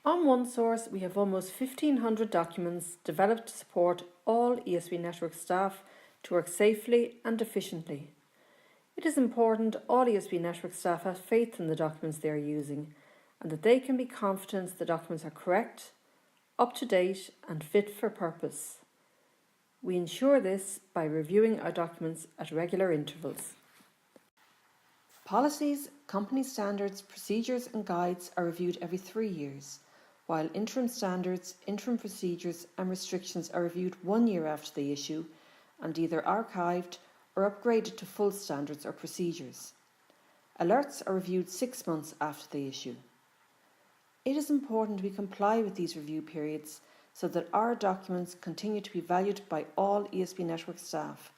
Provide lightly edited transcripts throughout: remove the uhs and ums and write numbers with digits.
On OneSource, we have almost 1,500 documents developed to support all ESB network staff to work safely and efficiently. It is important all ESB network staff have faith in the documents they are using and that they can be confident the documents are correct, up to date and fit for purpose. We ensure this by reviewing our documents at regular intervals. Policies, company standards, procedures and guides are reviewed every 3 years, while interim standards, interim procedures and restrictions are reviewed 1 year after the issue and either archived or upgraded to full standards or procedures. Alerts are reviewed 6 months after the issue. It is important we comply with these review periods so that our documents continue to be valued by all ESB network staff.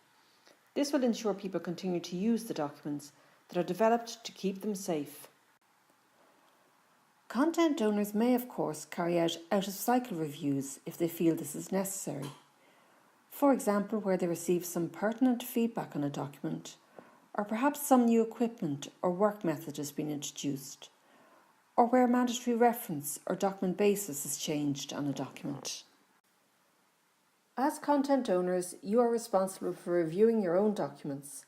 This will ensure people continue to use the documents that are developed to keep them safe. Content owners may, of course, carry out out-of-cycle reviews if they feel this is necessary. For example, where they receive some pertinent feedback on a document, or perhaps some new equipment or work method has been introduced, or where mandatory reference or document basis is changed on a document. As content owners, you are responsible for reviewing your own documents.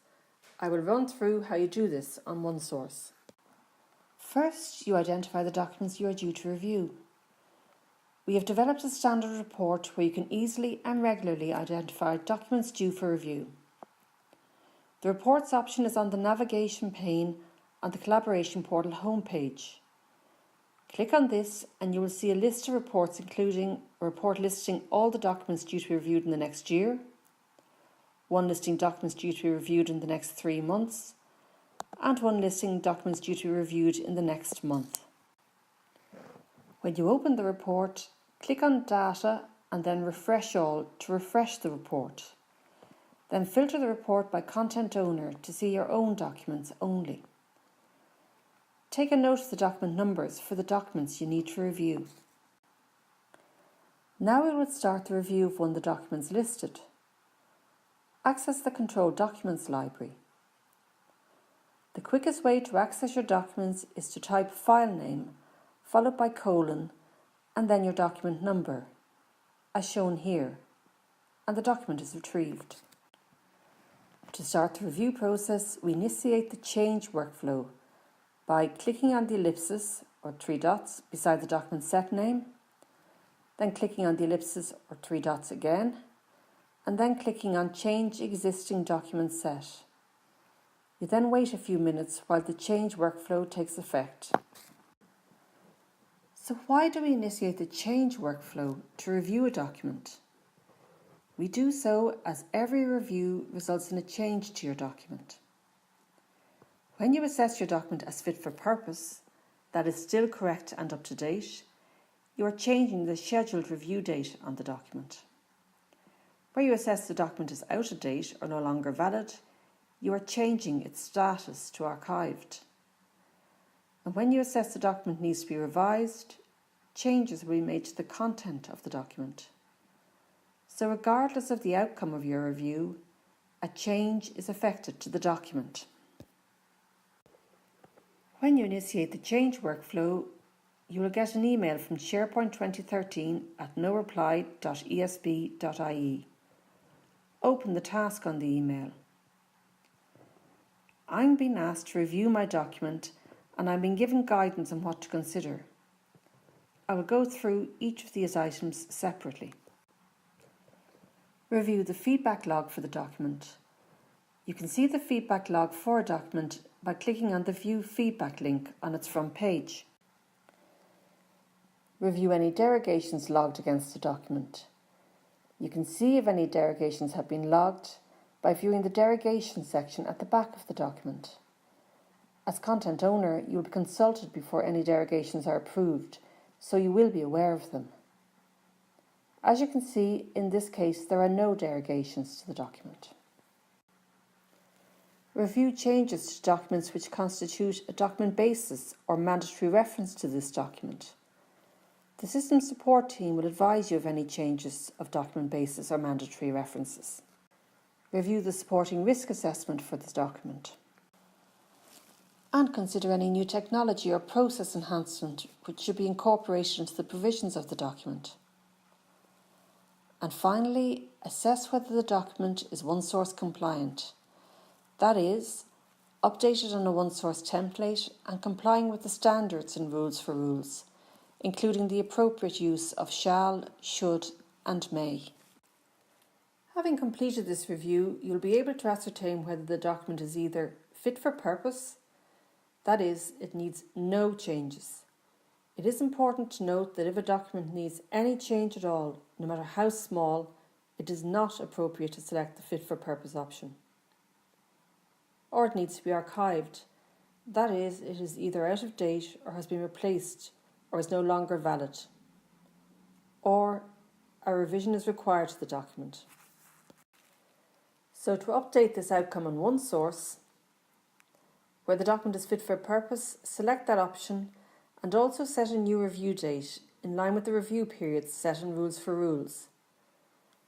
I will run through how you do this on OneSource. First, you identify the documents you are due to review. We have developed a standard report where you can easily and regularly identify documents due for review. The reports option is on the navigation pane on the Collaboration Portal homepage. Click on this and you will see a list of reports including a report listing all the documents due to be reviewed in the next year, one listing documents due to be reviewed in the next 3 months, and one listing documents due to be reviewed in the next month. When you open the report, click on Data and then Refresh All to refresh the report. Then filter the report by content owner to see your own documents only. Take a note of the document numbers for the documents you need to review. Now we will start the review of one of the documents listed. Access the Control Documents library. The quickest way to access your documents is to type file name, followed by colon, and then your document number, as shown here, and the document is retrieved. To start the review process, we initiate the change workflow by clicking on the ellipsis or 3 dots beside the document set name, then clicking on the ellipsis or 3 dots again, and then clicking on Change Existing Document Set. You then wait a few minutes while the change workflow takes effect. So why do we initiate the change workflow to review a document? We do so as every review results in a change to your document. When you assess your document as fit for purpose, that is still correct and up to date, you are changing the scheduled review date on the document. Where you assess the document is out of date or no longer valid, you are changing its status to archived. And when you assess the document needs to be revised, changes will be made to the content of the document. So regardless of the outcome of your review, a change is effected to the document. When you initiate the change workflow, you will get an email from SharePoint 2013 at noreply.esb.ie. Open the task on the email. I'm being asked to review my document and I'm being given guidance on what to consider. I will go through each of these items separately. Review the feedback log for the document. You can see the feedback log for a document by clicking on the View Feedback link on its front page. Review any derogations logged against the document. You can see if any derogations have been logged by viewing the derogation section at the back of the document. As content owner, you will be consulted before any derogations are approved, so you will be aware of them. As you can see, in this case, there are no derogations to the document. Review changes to documents which constitute a document basis or mandatory reference to this document. The system support team will advise you of any changes of document basis or mandatory references. Review the supporting risk assessment for this document. and consider any new technology or process enhancement which should be incorporated into the provisions of the document. And finally, assess whether the document is OneSource compliant. That is, updated on a OneSource template and complying with the standards and rules for rules, including the appropriate use of shall, should and may. Having completed this review, you'll be able to ascertain whether the document is either fit for purpose, that is, it needs no changes. It is important to note that if a document needs any change at all, no matter how small, it is not appropriate to select the fit for purpose option. Or it needs to be archived, that is, it is either out of date or has been replaced or is no longer valid. Or a revision is required to the document. So to update this outcome on OneSource, where the document is fit for purpose, select that option and also set a new review date in line with the review periods set in Rules for Rules.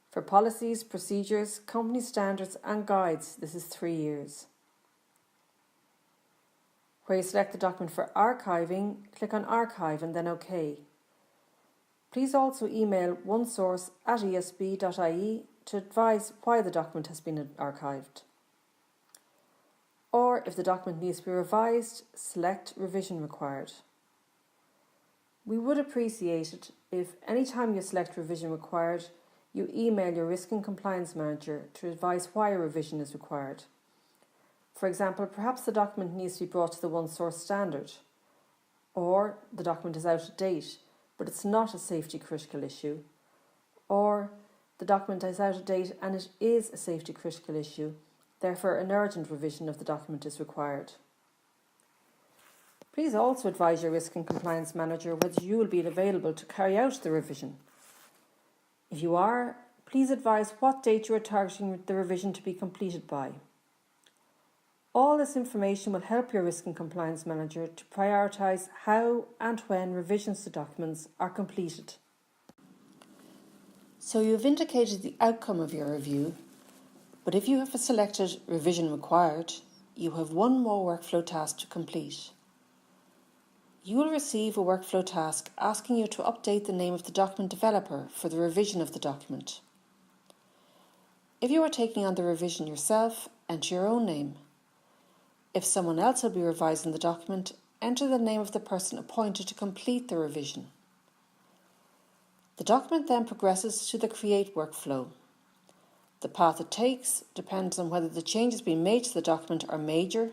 For policies, procedures, company standards and guides, this is 3 years. Where you select the document for archiving, click on Archive and then OK. Please also email onesource@esb.ie to advise why the document has been archived. Or if the document needs to be revised, select Revision Required. We would appreciate it if any time you select Revision Required, you email your Risk and Compliance Manager to advise why a revision is required. For example, perhaps the document needs to be brought to the OneSource standard, or the document is out of date, but it's not a safety critical issue, or the document is out of date and it is a safety critical issue, therefore an urgent revision of the document is required. Please also advise your Risk and Compliance Manager whether you will be available to carry out the revision. If you are, please advise what date you are targeting the revision to be completed by. All this information will help your Risk and Compliance Manager to prioritise how and when revisions to documents are completed. So you have indicated the outcome of your review, but if you have selected Revision Required, you have one more workflow task to complete. You will receive a workflow task asking you to update the name of the document developer for the revision of the document. If you are taking on the revision yourself, enter your own name. If someone else will be revising the document, enter the name of the person appointed to complete the revision. The document then progresses to the Create workflow. The path it takes depends on whether the changes being made to the document are major,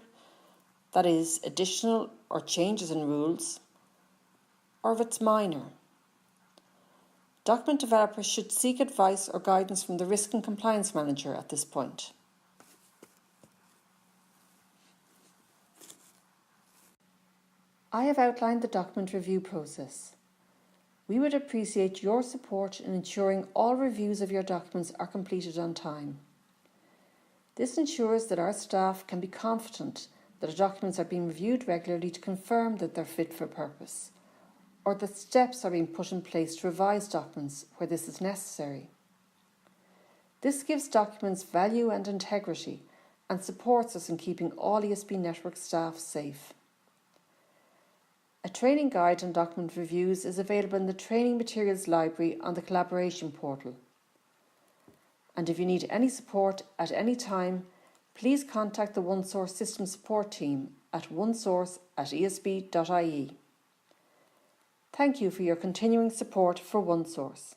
that is, additional or changes in rules, or if it's minor. Document developers should seek advice or guidance from the Risk and Compliance Manager at this point. I have outlined the document review process. We would appreciate your support in ensuring all reviews of your documents are completed on time. This ensures that our staff can be confident that our documents are being reviewed regularly to confirm that they're fit for purpose, or that steps are being put in place to revise documents where this is necessary. This gives documents value and integrity and supports us in keeping all ESB network staff safe. A training guide on document reviews is available in the Training Materials Library on the Collaboration portal. And if you need any support at any time, please contact the OneSource System Support Team at onesource@esb.ie. Thank you for your continuing support for OneSource.